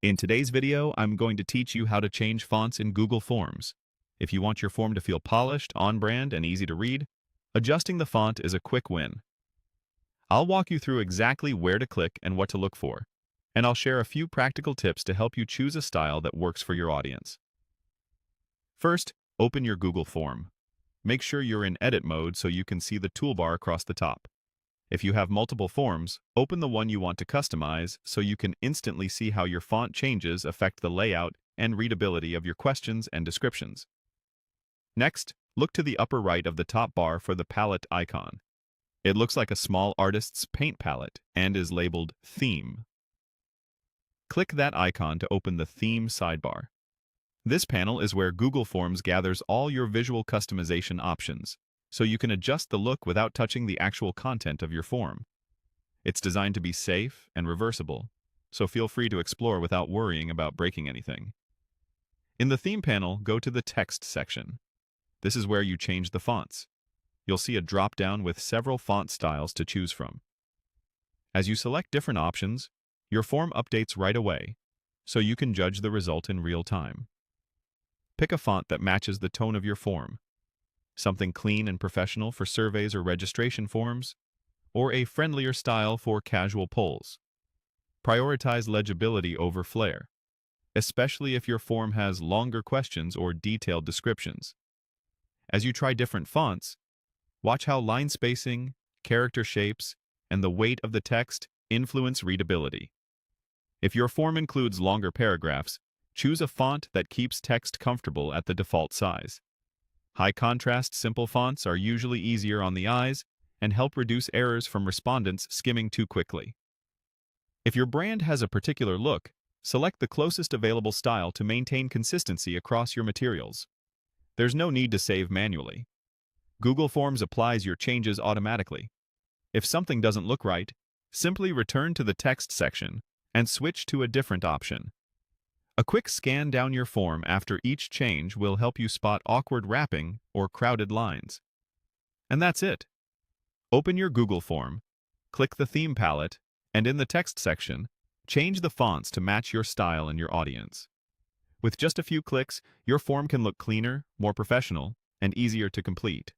In today's video, I'm going to teach you how to change fonts in Google Forms. If you want your form to feel polished, on-brand, and easy to read, adjusting the font is a quick win. I'll walk you through exactly where to click and what to look for, and I'll share a few practical tips to help you choose a style that works for your audience. First, open your Google form. Make sure you're in edit mode so you can see the toolbar across the top. If you have multiple forms, open the one you want to customize so you can instantly see how your font changes affect the layout and readability of your questions and descriptions. Next, look to the upper right of the top bar for the palette icon. It looks like a small artist's paint palette and is labeled Theme. Click that icon to open the Theme sidebar. This panel is where Google Forms gathers all your visual customization options, so you can adjust the look without touching the actual content of your form. It's designed to be safe and reversible, so feel free to explore without worrying about breaking anything. In the Theme panel, go to the Text section. This is where you change the fonts. You'll see a drop-down with several font styles to choose from. As you select different options, your form updates right away, so you can judge the result in real time. Pick a font that matches the tone of your form. Something clean and professional for surveys or registration forms, or a friendlier style for casual polls. Prioritize legibility over flair, especially if your form has longer questions or detailed descriptions. As you try different fonts, watch how line spacing, character shapes, and the weight of the text influence readability. If your form includes longer paragraphs, choose a font that keeps text comfortable at the default size. High-contrast simple fonts are usually easier on the eyes and help reduce errors from respondents skimming too quickly. If your brand has a particular look, select the closest available style to maintain consistency across your materials. There's no need to save manually. Google Forms applies your changes automatically. If something doesn't look right, simply return to the text section and switch to a different option. A quick scan down your form after each change will help you spot awkward wrapping or crowded lines. And that's it. Open your Google form, click the theme palette, and in the text section, change the fonts to match your style and your audience. With just a few clicks, your form can look cleaner, more professional, and easier to complete.